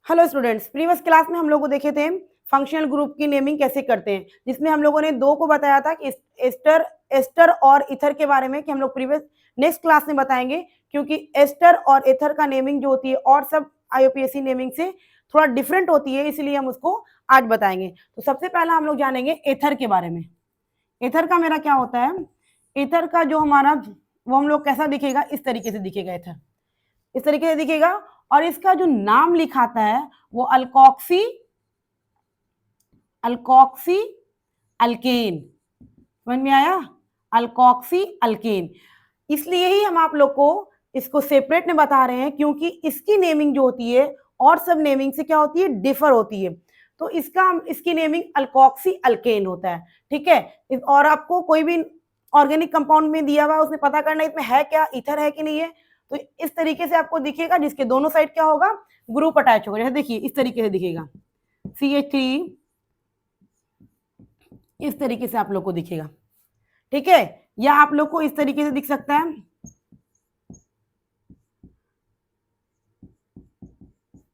Hello students, previous class में हम लोग को देखे थे फंक्शनल ग्रुप की नेमिंग कैसे करते हैं, जिसमें हम लोगों ने दो को बताया था कि एस्टर और इथर के बारे में, कि हम लोग प्रीवियस नेक्स्ट क्लास में बताएंगे, क्योंकि एस्टर और इथर का नेमिंग जो होती है और सब आईयूपीएसी नेमिंग से थोड़ा डिफरेंट होती है, इसलिए हम उसको आज बताएंगे। तो सबसे पहला हम लोग जानेंगे एथर के बारे में। एथर का मेरा क्या होता है, एथर का जो हमारा वो हम लोग कैसा दिखेगा, इस तरीके से दिखेगा। एथर इस तरीके से दिखेगा और इसका जो नाम लिखाता है वो अल्कोक्सी अल्केन। समझ में आया? Alkoxy alkane. इसलिए ही हम आप लोग को इसको सेपरेट में बता रहे हैं, क्योंकि इसकी नेमिंग जो होती है और सब नेमिंग से क्या होती है, डिफर होती है। तो इसकी नेमिंग अल्कोक्सी अल्केन होता है। ठीक है। और आपको कोई भी ऑर्गेनिक कंपाउंड में दिया हुआ है, उसमें पता करना इसमें है क्या, ईथर है कि नहीं है। तो इस तरीके से आपको दिखेगा, जिसके दोनों साइड क्या होगा, ग्रुप अटैच होगा। जैसे देखिए इस तरीके से दिखेगा CH3, इस तरीके से आप लोग को दिखेगा। ठीक है। या आप लोग को इस तरीके से दिख सकता है,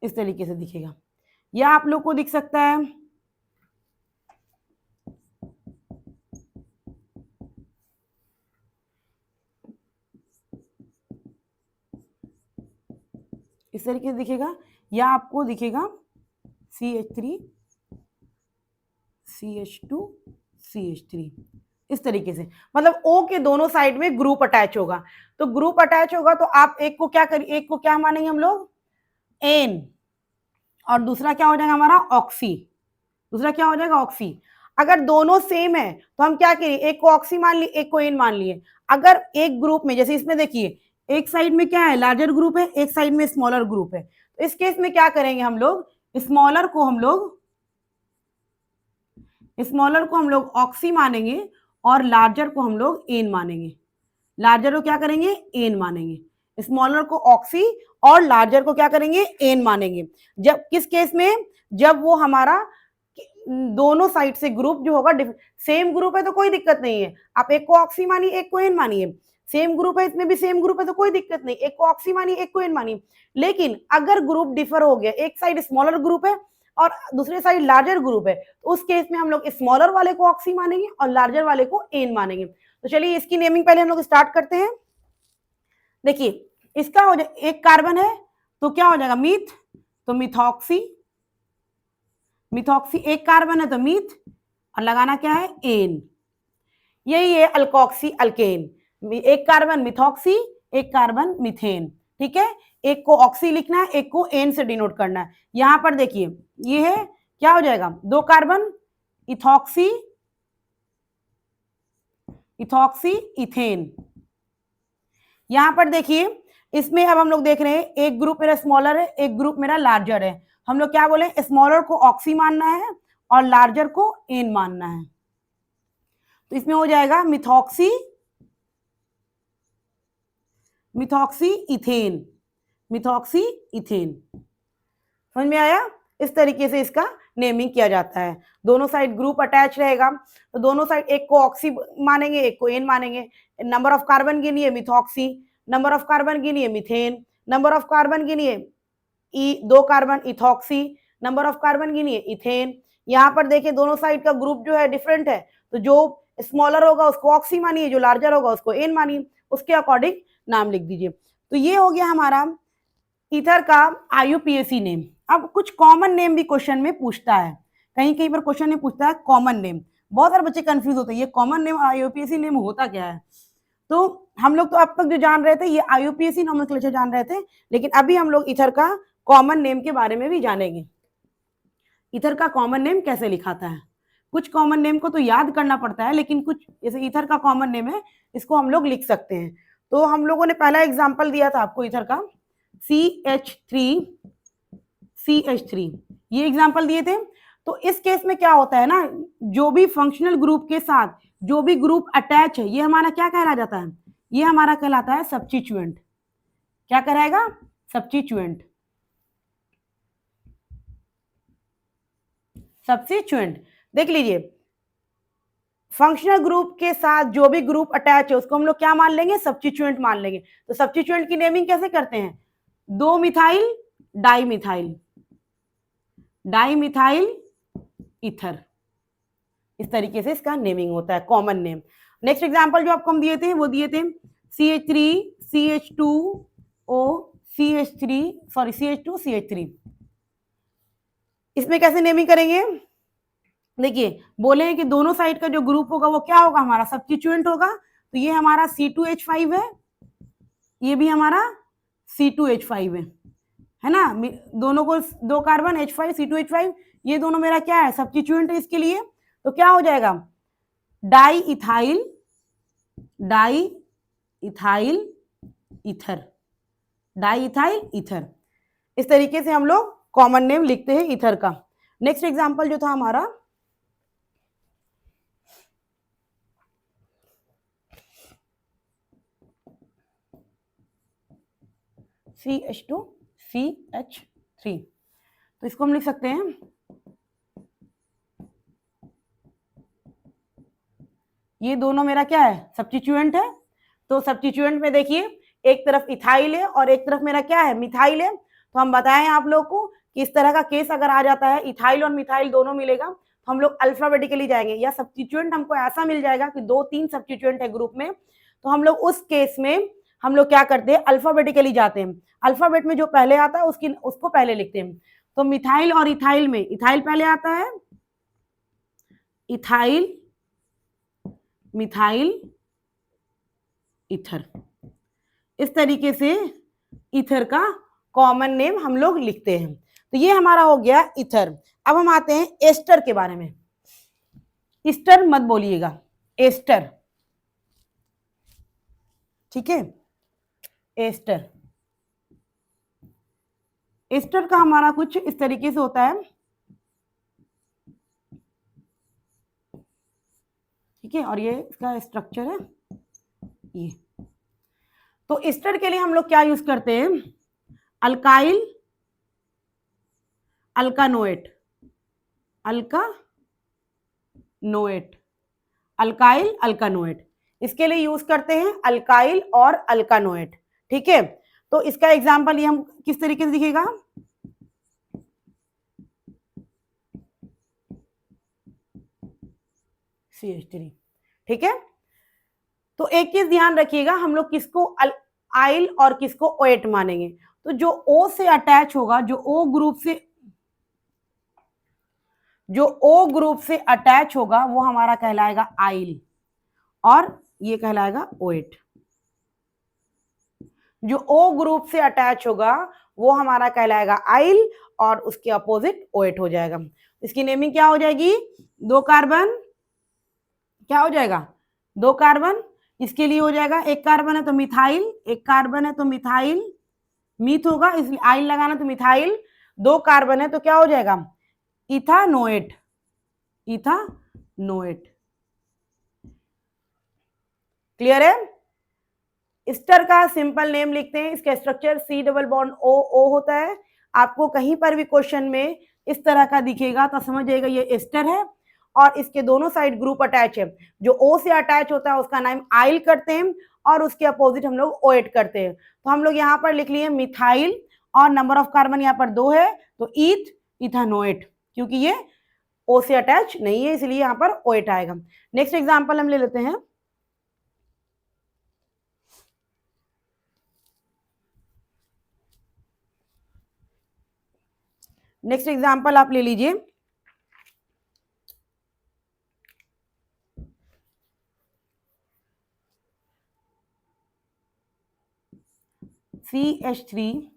इस तरीके से दिखेगा। या आप लोग को दिख सकता है इस तरीके से दिखेगा, या आपको दिखेगा CH3 CH2 CH3, इस तरीके से। मतलब O के दोनों साइड में ग्रुप अटैच होगा। तो ग्रुप अटैच होगा तो आप एक को क्या करिए, एक को क्या मानेंगे हम लोग, एन, और दूसरा क्या हो जाएगा हमारा ऑक्सी। दूसरा क्या हो जाएगा, ऑक्सी। अगर दोनों सेम है तो हम क्या करिए, एक को ऑक्सी मान लिए, एक को एन मान लिए। अगर एक ग्रुप में, जैसे इसमें देखिए एक साइड में क्या है, लार्जर ग्रुप है, एक साइड में स्मॉलर ग्रुप है, तो इस केस में क्या करेंगे हम लोग, स्मॉलर को हम लोग ऑक्सी मानेंगे और लार्जर को हम लोग एन मानेंगे। लार्जर को क्या करेंगे, एन मानेंगे। स्मॉलर को ऑक्सी और लार्जर को क्या करेंगे, एन मानेंगे। जब किस केस में, जब वो हमारा दोनों साइड से ग्रुप जो होगा, सेम ग्रुप है तो कोई दिक्कत नहीं है, आप एक को ऑक्सी मानिए एक को एन मानिए। सेम ग्रुप है, इसमें भी सेम ग्रुप है तो कोई दिक्कत नहीं, एक को ऑक्सी मानिए एक को एन मानिए। लेकिन अगर ग्रुप डिफर हो गया, एक साइड स्मॉलर ग्रुप है और दूसरे साइड लार्जर ग्रुप है, तो उस केस में हम लोग स्मॉलर वाले को ऑक्सी मानेंगे और लार्जर वाले को एन मानेंगे। तो चलिए इसकी नेमिंग पहले हम लोग स्टार्ट करते हैं। देखिए इसका हो जाए, एक कार्बन है तो क्या हो जाएगा, मीथ, तो मिथॉक्सी। मिथॉक्सी एक कार्बन है तो मीथ, और लगाना क्या है, एन। यही है अल्कोक्सी अल्केन। एक कार्बन मिथॉक्सी, एक कार्बन मीथेन। ठीक है। एक को ऑक्सी लिखना है, एक को एन से डिनोट करना है। यहां पर देखिए ये है, क्या हो जाएगा, दो कार्बन इथॉक्सी इथेन। यहां पर देखिए इसमें अब हम लोग देख रहे हैं, एक ग्रुप मेरा स्मॉलर है, एक ग्रुप मेरा लार्जर है। हम लोग क्या बोले, स्मॉलर को ऑक्सी मानना है और लार्जर को एन मानना है। तो इसमें हो जाएगा मिथॉक्सी इथेन। समझ में आया? इस तरीके से इसका नेमिंग किया जाता है। दोनों साइड ग्रुप अटैच रहेगा, तो दोनों साइड एक को ऑक्सी मानेंगे एक को एन मानेंगे। नंबर ऑफ कार्बन गिनिए मिथॉक्सी, नंबर ऑफ कार्बन गिनिए मीथेन, नंबर ऑफ कार्बन गिनिए दो carbon ethoxy, number of carbon गिनिए इथेन। यहाँ पर देखिए दोनों साइड का ग्रुप जो है डिफरेंट है, तो जो स्मॉलर होगा उसको ऑक्सी मानिए, जो लार्जर होगा उसको एन मानिए, उसके अकॉर्डिंग नाम लिख दीजिए। तो ये हो गया हमारा ईथर का आईयूपीएसी नेम। अब कुछ कॉमन नेम भी क्वेश्चन में पूछता है, कहीं कहीं पर क्वेश्चन में पूछता है कॉमन नेम। बहुत सारे बच्चे कंफ्यूज होते हैं, ये कॉमन नेम और आईयूपीएसी नेम होता क्या है। तो हम लोग तो अब तक जो जान रहे थे ये आईयूपीएसी नोमेनक्लेचर जान रहे थे, लेकिन अभी हम लोग ईथर का कॉमन नेम के बारे में भी जानेंगे। ईथर का कॉमन नेम कैसे लिखाता है। कुछ कॉमन नेम को तो याद करना पड़ता है, लेकिन कुछ जैसे ईथर का कॉमन नेम है, इसको हम लोग लिख सकते हैं। तो हम लोगों ने पहला एग्जाम्पल दिया था आपको ईथर का, CH3, ये एग्जाम्पल दिए थे। तो इस केस में क्या होता है ना, जो भी फंक्शनल ग्रुप के साथ जो भी ग्रुप अटैच है, ये हमारा क्या कहला जाता है, ये हमारा कहलाता है सब्स्टिट्यूएंट। क्या कहलाएगा, सब्स्टिट्यूएंट। देख लीजिए, फंक्शनल ग्रुप के साथ जो भी ग्रुप अटैच है उसको हम लोग क्या मान लेंगे, सब्स्टिट्यूएंट मान लेंगे। तो सब्स्टिट्यूएंट की नेमिंग कैसे करते हैं, दो methyl di methyl, di methyl ether. इस तरीके से इसका नेमिंग होता है, कॉमन नेम। नेक्स्ट एग्जांपल जो आपको हम दिए थे वो दिए थे CH3 CH2O CH3 sorry CH2 CH3। इसमें कैसे नेमिंग करेंगे? देखिए बोले हैं कि दोनों साइड का जो ग्रुप होगा वो क्या होगा, हमारा सब्स्टिट्यूएंट होगा। तो ये हमारा C2H5 है, ये भी हमारा C2H5 है ना। दोनों को दो कार्बन H5 C2H5, ये दोनों मेरा क्या है, सब्स्टिट्यूएंट है इसके लिए। तो क्या हो जाएगा, di ethyl ether, di ethyl ether. इस तरीके से हम लोग कॉमन नेम लिखते हैं ईथर का। नेक्स्ट एग्जांपल जो था हमारा CH2CH3, तो इसको हम लिख सकते हैं ये दोनों मेरा क्या है, सब्स्टिट्यूएंट है। तो सब्स्टिट्यूएंट में देखिए एक तरफ इथाइल है और एक तरफ मेरा क्या है, मिथाइल है। तो हम बताएं आप लोग को कि इस तरह का केस अगर आ जाता है, इथाइल और मिथाइल दोनों मिलेगा, तो हम लोग अल्फाबेटिकली जाएंगे, या सब्स्टिट्यूएंट हमको ऐसा मिल जाएगा कि 2-3 सब्स्टिट्यूएंट है ग्रुप में, तो हम लोग उस केस में हम लोग क्या करते हैं, अल्फाबेटिकली जाते हैं। अल्फाबेट में जो पहले आता है उसको पहले लिखते हैं। तो मिथाइल और इथाइल में इथाइल पहले आता है, इथाइल मिथाइल ईथर। इस तरीके से ईथर का कॉमन नेम हम लोग लिखते हैं। तो ये हमारा हो गया ईथर। अब हम आते हैं एस्टर के बारे में। ईस्टर मत बोलिएगा, एस्टर, ठीक है। एस्टर, एस्टर का हमारा कुछ इस तरीके से होता है, ठीक है। और ये इसका स्ट्रक्चर है ये। तो एस्टर के लिए हम लोग क्या यूज करते हैं, अल्काइल अल्कानोएट, अल्काइल अल्कानोएट, इसके लिए यूज करते हैं अल्काइल और अल्कानोएट, ठीक है। तो इसका एग्जांपल ये हम किस तरीके से दिखेगा, CH3, ठीक है। तो एक चीज ध्यान रखिएगा, हम लोग किसको आइल और किसको ओएट मानेंगे। तो जो O से अटैच होगा, जो O ग्रुप से अटैच होगा वो हमारा कहलाएगा आइल, और ये कहलाएगा ओएट। जो O ग्रुप से अटैच होगा वो हमारा कहलाएगा आइल, और उसके अपोजिट ओएट हो जाएगा। इसकी नेमिंग क्या हो जाएगी, 2 कार्बन, क्या हो जाएगा, 2 कार्बन। इसके लिए हो जाएगा, एक कार्बन है तो मिथाइल, एक कार्बन है तो मिथाइल, मीथ होगा इसलिए आइल लगाना, तो मिथाइल। 2 कार्बन है तो क्या हो जाएगा, इथानोएट, क्लियर है। ईस्टर का सिंपल नेम लिखते हैं, इसका structure C double bond O होता है। आपको कहीं पर भी क्वेश्चन में इस तरह का दिखेगा तो समझ जाइएगा ये ईस्टर है, और इसके दोनों साइड ग्रुप अटैच है। जो O से अटैच होता है उसका नाम आइल करते हैं, और उसके अपोजिट हम लोग ओएट करते हैं। तो हम लोग यहाँ पर लिख लिए मिथाइल, और नंबर ऑफ कार्बन यहाँ पर 2 है, तो इथानोएट, क्योंकि ये O से अटैच नहीं है इसलिए यहाँ पर ओएट आएगा। नेक्स्ट एग्जाम्पल हम ले लेते हैं, नेक्स्ट एग्जाम्पल आप ले लीजिए, CH3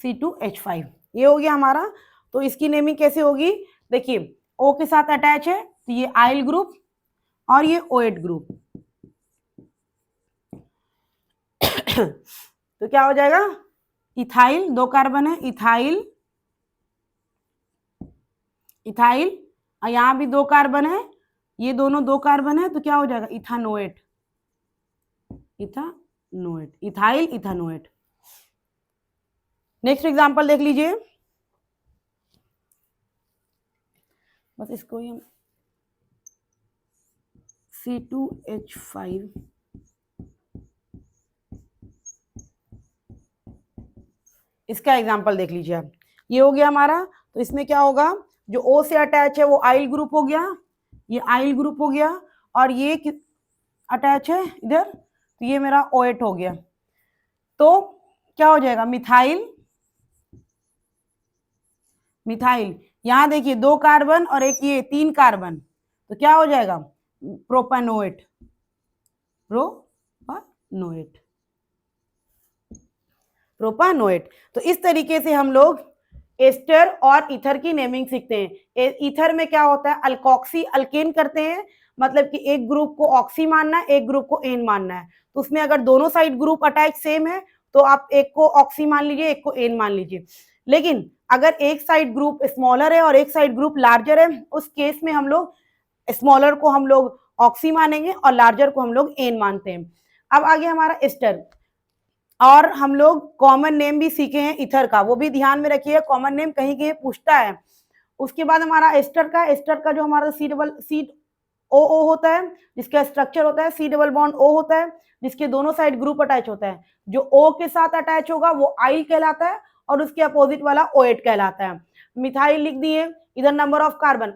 C2H5, ये हो गया हमारा। तो इसकी नेमिंग कैसे होगी, देखिए O के साथ अटैच है तो ये आइल ग्रुप और ये ओएट ग्रुप तो क्या हो जाएगा, इथाइल, 2 कार्बन है, इथाइल, और यहां भी 2 कार्बन है, ये दोनों 2 कार्बन है, तो क्या हो जाएगा, इथानोएट, इथाइल इथानोएट। नेक्स्ट एग्जांपल देख लीजिए, बस इसको ही हम C2H5 इसका एग्जाम्पल देख लीजिए आप, ये हो गया हमारा। तो इसमें क्या होगा, जो O से अटैच है वो आइल ग्रुप हो गया, ये आइल ग्रुप हो गया, और ये अटैच है इधर, तो ये मेरा OH हो गया। तो क्या हो जाएगा, मिथाइल, मिथाइल, यहां देखिए 2 कार्बन और एक ये 3 कार्बन, तो क्या हो जाएगा, प्रोपेनोएट, प्रोपानोएट, प्रोपानोएट। तो इस तरीके से हम लोग एस्टर और ईथर की नेमिंग सीखते हैं। ईथर में क्या होता है, अल्कोक्सी अल्केन करते हैं, मतलब कि एक ग्रुप को ऑक्सी मानना है, एक ग्रुप को एन मानना है। तो उसमें अगर दोनों साइड ग्रुप अटैच सेम है तो आप एक को ऑक्सी मान लीजिए, एक को एन मान लीजिए। लेकिन अगर एक साइड ग्रुप स्मॉलर है और एक साइड ग्रुप लार्जर है, उस केस में हम लोग स्मॉलर को हम लोग ऑक्सी मानेंगे और लार्जर को हम लोग एन मानते हैं। अब आगे हमारा एस्टर, और हम लोग कॉमन नेम भी सीखे हैं ईथर का, वो भी ध्यान में रखिए, कॉमन नेम कहीं कहीं पूछता है। उसके बाद हमारा एस्टर का जो हमारा सी ओ होता है, जिसका स्ट्रक्चर होता है सी डबल बॉन्ड ओ होता है, जिसके दोनों साइड ग्रुप अटैच होता है। जो ओ के साथ अटैच होगा वो आइल कहलाता है, और उसके अपोजिट वाला OH कहलाता है। मिथाइल लिख दिए, इधर नंबर ऑफ कार्बन,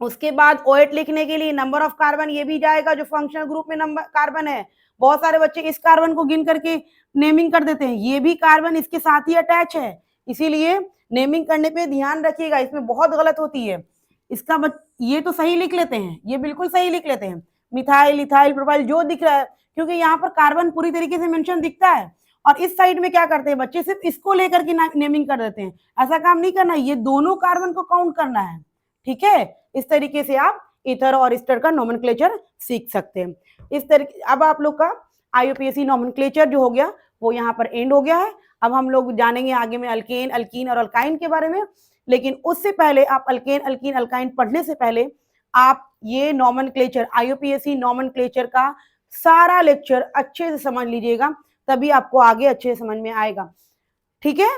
उसके बाद OH लिखने के लिए नंबर ऑफ कार्बन ये भी जाएगा जो फंक्शनल ग्रुप में नंबर कार्बन है। बहुत सारे बच्चे इस कार्बन को गिन करके नेमिंग कर देते हैं, ये भी कार्बन इसके साथ ही अटैच है, इसीलिए नेमिंग करने पे ध्यान रखिएगा, इसमें बहुत गलत होती है। इसका ये तो सही लिख लेते हैं, ये बिल्कुल सही लिख लेते हैं, मिथाइल, इथाइल, प्रोपाइल जो दिख रहा है, क्योंकि यहाँ पर कार्बन पूरी तरीके से मेंशन दिखता है। और इस साइड में क्या करते हैं बच्चे, सिर्फ इसको लेकर के नेमिंग कर देते हैं। ऐसा काम नहीं करना, ये दोनों कार्बन को काउंट करना है, ठीक है। इस तरीके से आप ईथर और एस्टर का नोमेनक्लेचर सीख सकते हैं। इस तरीके अब आप लोग का IUPAC नोमेनक्लेचर जो हो गया वो यहाँ पर एंड हो गया है। अब हम लोग जानेंगे आगे में अल्केन, अल्कीन और अल्काइन के बारे में। लेकिन उससे पहले आप अल्केन, अल्कीन, अल्काइन पढ़ने से पहले आप ये नोमेनक्लेचर, IUPAC नोमेनक्लेचर का सारा लेक्चर अच्छे से समझ लीजिएगा, तभी आपको आगे अच्छे से समझ में आएगा, ठीक है।